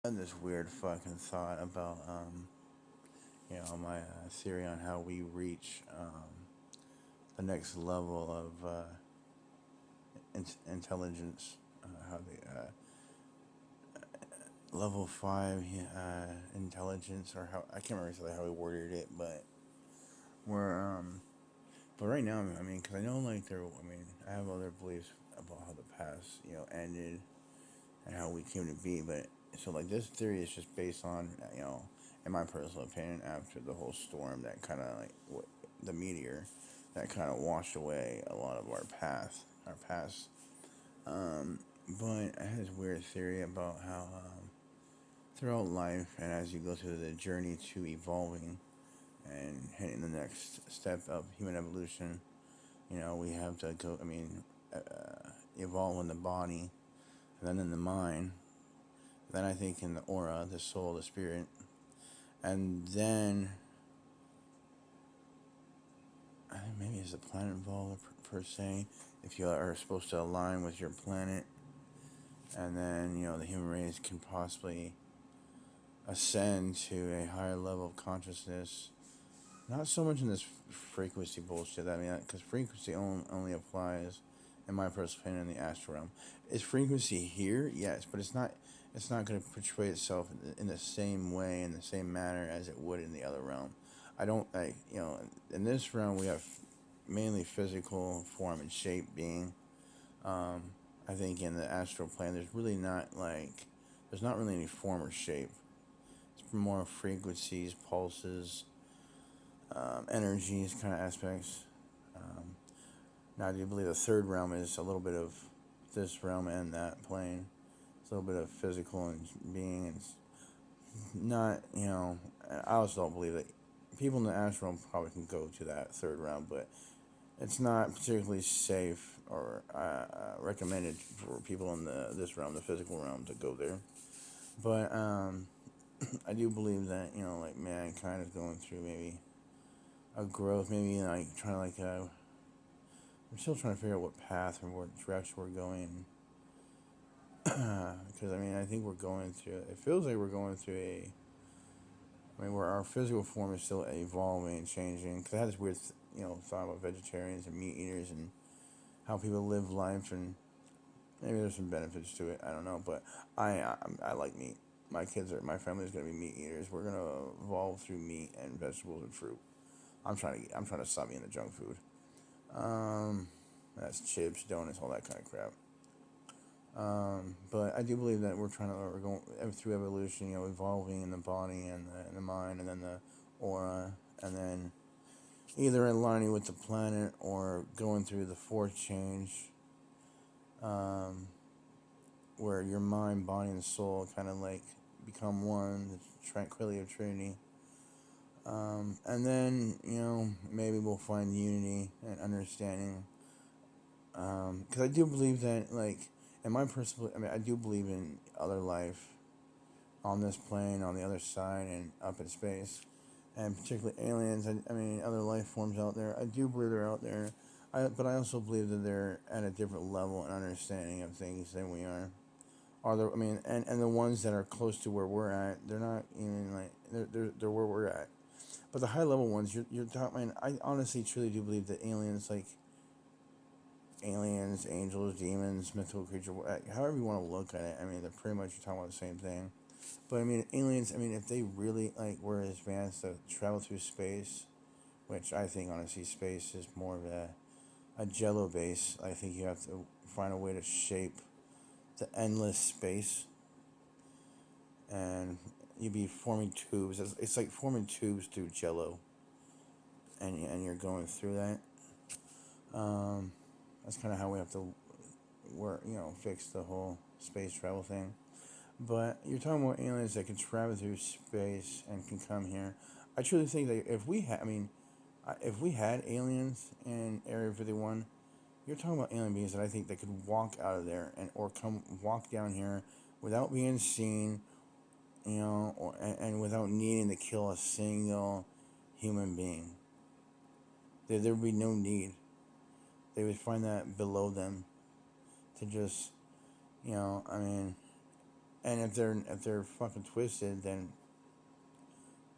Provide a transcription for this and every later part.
I had this weird fucking thought about my theory on how we reach the next level of intelligence. How the level five intelligence, or how I can't remember exactly how we worded it, but we're but right now, I mean, because I know like I have other beliefs about how the past ended and how we came to be, but so like this theory is just based on in my personal opinion, after the whole storm that kind of the meteor that kind of washed away a lot of our past. Um, but I had this weird theory about how throughout life and as you go through the journey to evolving and hitting the next step of human evolution, we have to go. Evolve in the body, and then in the mind, then I think in the aura, the soul, the spirit, and then maybe is the planet involved per se. If you are supposed to align with your planet, and then the human race can possibly ascend to a higher level of consciousness. Not so much in this frequency bullshit. I mean, because frequency only applies, in my personal opinion, in the astral realm. Is frequency here? Yes, but it's not. It's not going to portray itself in the same way, in the same manner as it would in the other realm. I don't like in this realm we have mainly physical form and shape being. Um, I think in the astral plane there's not really any form or shape. It's more frequencies, pulses, energies, kind of aspects. Um, Now, I do believe the third realm is a little bit of this realm and that plane. It's a little bit of physical and being, and not, I also don't believe that people in the astral realm probably can go to that third realm, but it's not particularly safe or recommended for people in this realm, the physical realm, to go there. But I do believe that like mankind is going through maybe a growth, maybe like trying to we're still trying to figure out what path and what direction we're going. Because I think we're going through. It feels like we're going through a. Where our physical form is still evolving and changing. Because I had this weird, thought about vegetarians and meat eaters and how people live life, and maybe there's some benefits to it. I don't know, but I like meat. My family is gonna be meat eaters. We're gonna evolve through meat and vegetables and fruit. I'm trying to stop eating the junk food. Um, that's chips, donuts, all that kind of crap. But I do believe that we're going through evolution, evolving in the body and the mind, and then the aura, and then either aligning with the planet or going through the fourth change, um, where your mind, body, and soul kind of like become one, the tranquility of Trinity. And then, maybe we'll find unity and understanding. Because I do believe that, like, in my personal, I do believe in other life on this plane, on the other side, and up in space, and particularly aliens. Other life forms out there. I do believe they're out there. But I also believe that they're at a different level and understanding of things than we are. Are there? And the ones that are close to where we're at, they're not even like they're where we're at. But the high level ones, you're talking. I honestly truly do believe that aliens, angels, demons, mythical creature, however you want to look at it. They're pretty much talking about the same thing. But aliens. If they really were advanced to travel through space, which I think honestly space is more of a jello base. I think you have to find a way to shape the endless space, and you'd be forming tubes. It's like forming tubes through jello, and you're going through that. Um, that's kind of how we have to work, fix the whole space travel thing. But you're talking about aliens that can travel through space and can come here. I truly think that if we had aliens in Area 51, you're talking about alien beings that I think that could walk out of there or come walk down here without being seen, and without needing to kill a single human being. There would be no need. They would find that below them to just, you know, I mean, And if they're fucking twisted, then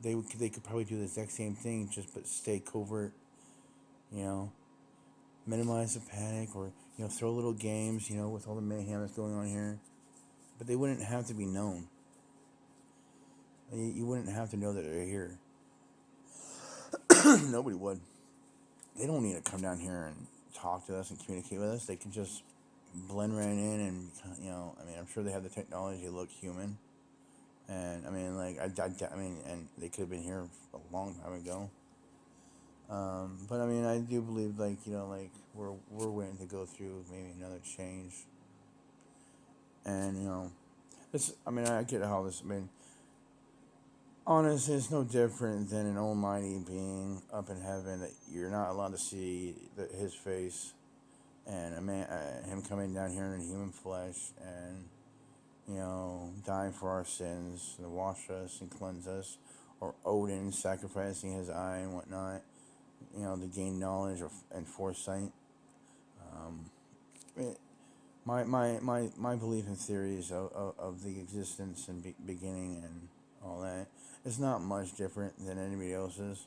they could probably do the exact same thing, just but stay covert. You know, minimize the panic, or throw little games. With all the mayhem that's going on here, but they wouldn't have to be known. You wouldn't have to know that they're here. Nobody would. They don't need to come down here and talk to us and communicate with us. They can just blend right in, and I'm sure they have the technology to look human. And I mean, like I mean, and they could have been here a long time ago. But I mean, I do believe, like, like we're waiting to go through maybe another change. And this. I mean, I get how this. I mean, honestly, it's no different than an almighty being up in heaven that you're not allowed to see his face, and him coming down here in human flesh, and dying for our sins to wash us and cleanse us, or Odin sacrificing his eye and whatnot, to gain knowledge and foresight. Um, it, my belief in theories of the existence and beginning and all that is not much different than anybody else's,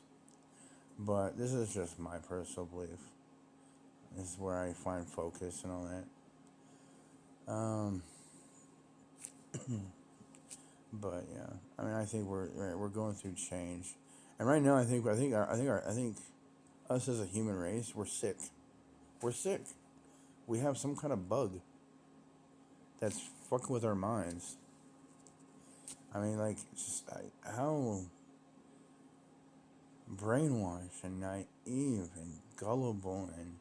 but this is just my personal belief. This is where I find focus and all that. But yeah, I mean, I think we're going through change, and right now, I think us as a human race, we're sick. We're sick. We have some kind of bug that's fucking with our minds. I mean, like, it's just how brainwashed and naive and gullible and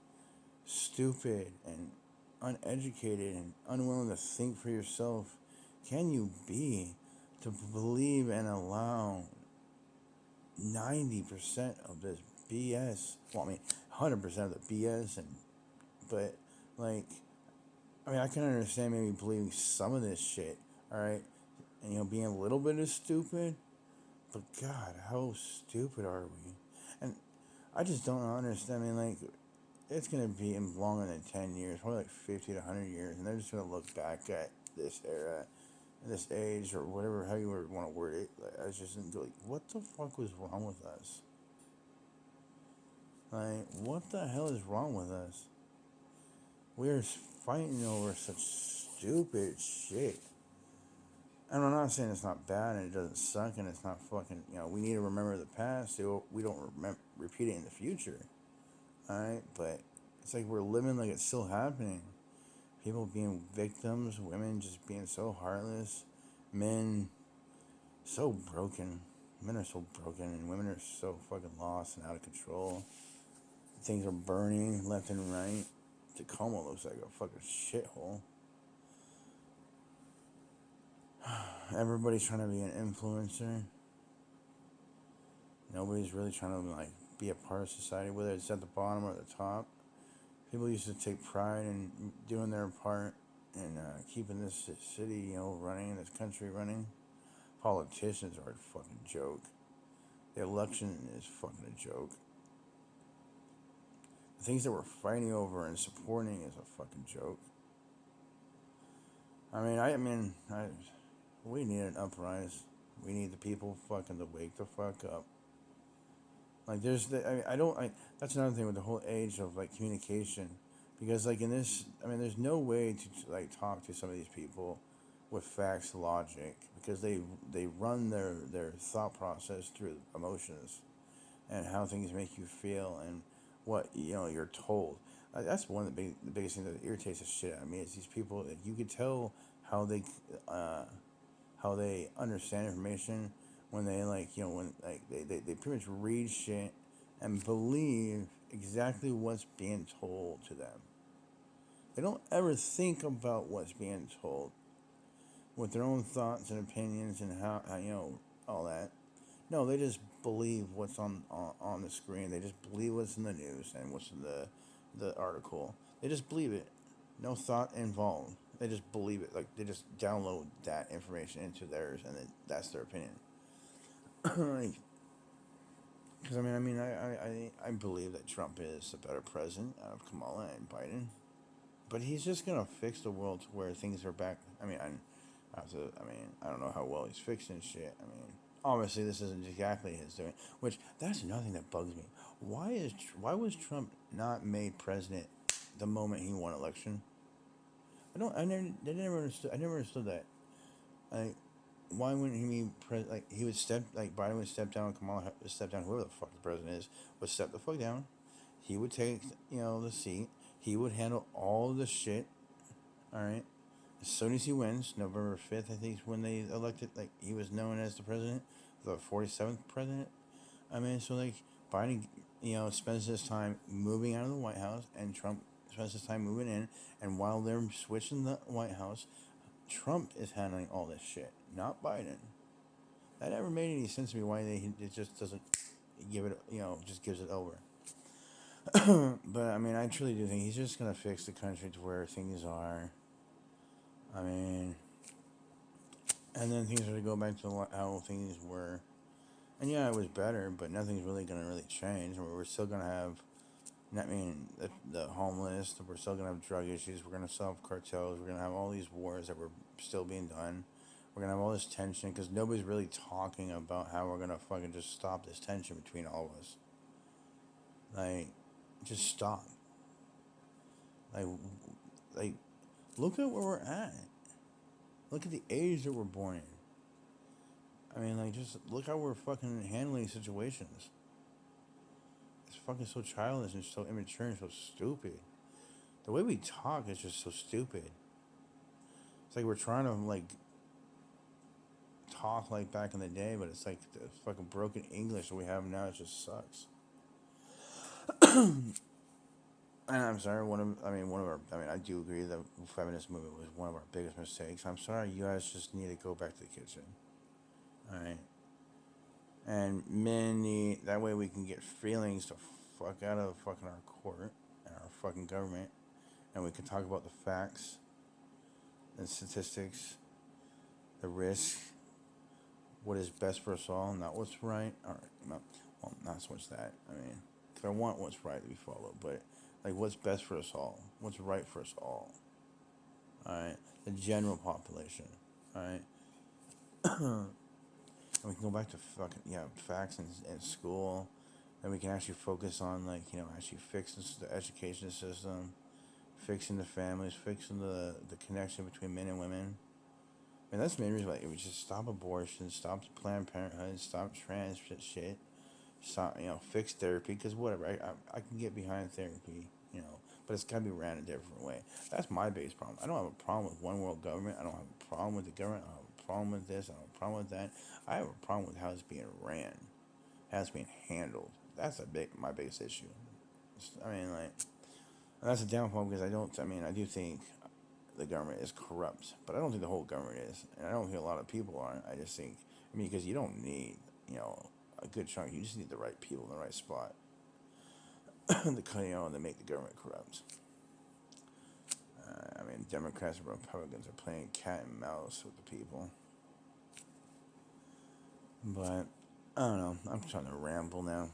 stupid and uneducated and unwilling to think for yourself can you be to believe and allow 90% of this BS? Well, I mean, 100% of the BS, but like, I mean, I can understand maybe believing some of this shit, all right, and being a little bit of stupid, but God, how stupid are we? And I just don't understand. I mean, like, it's gonna be in longer than 10 years, probably like 50 to 100 years, and they're just gonna look back at this era, this age, or whatever, how you want to word it. Like, I just didn't go like, what the fuck was wrong with us? Like, what the hell is wrong with us? We're fighting over such stupid shit. And I'm not saying it's not bad and it doesn't suck and it's not fucking, we need to remember the past so we don't repeat it in the future. Alright? But it's like we're living like it's still happening. People being victims, women just being so heartless, men so broken. Men are so broken and women are so fucking lost and out of control. Things are burning left and right. Tacoma looks like a fucking shithole. Everybody's trying to be an influencer. Nobody's really trying to like be a part of society, whether it's at the bottom or the top. People used to take pride in doing their part and keeping this city, running, this country running. Politicians are a fucking joke. The election is fucking a joke. The things that we're fighting over and supporting is a fucking joke. We need an uprise. We need the people fucking to wake the fuck up. Like, that's another thing with the whole age of, like, communication. Because, like, in this, there's no way to, like, talk to some of these people with facts, logic. Because they run their thought process through emotions. And how things make you feel and what, you're told. That's one of the biggest things that irritates the shit out of me is these people that you could tell how they understand information when they they pretty much read shit and believe exactly what's being told to them. They don't ever think about what's being told with their own thoughts and opinions and how all that. No, they just believe what's on the screen. They just believe what's in the news and what's in the article. They just believe it. No thought involved. They just believe it. Like, they just download that information into theirs, and then that's their opinion. Because I believe that Trump is a better president out of Kamala and Biden, but he's just gonna fix the world to where things are back. I mean, I don't know how well he's fixing shit. I mean, obviously this isn't exactly his doing. Which that's another thing that bugs me. Why was Trump not made president the moment he won election? I never understood. I never understood that. Like, why wouldn't he be Like, he would step. Like, Biden would step down. Kamala would step down. Whoever the fuck the president is would step the fuck down. He would take, the seat. He would handle all the shit. All right. As soon as he wins, November 5th, I think, is when they elected. Like, he was known as the president, the 47th president. I mean, so like Biden, spends his time moving out of the White House, and Trump spends his time moving in. And while they're switching the White House, Trump is handling all this shit, not Biden. That never made any sense to me. Why it just doesn't give it, just gives it over. But I mean, I truly do think he's just gonna fix the country to where things are. I mean, and then things are gonna go back to how things were. And yeah, it was better, but nothing's really gonna really change. We're still gonna have, I mean, the homeless. We're still gonna have drug issues. We're gonna still have cartels. We're gonna have all these wars that were still being done. We're gonna have all this tension because nobody's really talking about how we're gonna fucking just stop this tension between all of us. Like, just stop. Like, like, look at where we're at. Look at the age that we're born in. I mean, like, just look how we're fucking handling situations. It's fucking so childish and so immature and so stupid. The way we talk is just so stupid. It's like we're trying to, like, talk like back in the day, but it's like the fucking broken English that we have now. It just sucks. And I'm sorry. I do agree that the feminist movement was one of our biggest mistakes. I'm sorry. You guys just need to go back to the kitchen. All right. And men need, that way we can get feelings to fuck out of fucking our court and our fucking government, and we can talk about the facts, the statistics, the risk, what is best for us all, not what's right. All right, not so much that. I mean, because I want what's right to be followed, but like what's best for us all, what's right for us all. All right, the general population. All right. And we can go back to fucking facts in school, and we can actually focus on actually fixing the education system, fixing the families, fixing the connection between men and women. And that's the main reason why it would just stop abortion, stop Planned Parenthood, stop trans shit, stop fix therapy, because whatever I can get behind therapy, but it's gotta be ran a different way. That's my biggest problem. I don't have a problem with one world government. I don't have a problem with the government. I don't have a problem with this. I don't have a problem with that. I have a problem with how it's being ran, how it's being handled. That's my biggest issue. I mean, like, that's a downfall because I do think the government is corrupt, but I don't think the whole government is, and I don't think a lot of people are. I just think, because you don't need, a good chunk. You just need the right people in the right spot to make the government corrupt. Democrats and Republicans are playing cat and mouse with the people. But I don't know. I'm trying to ramble now.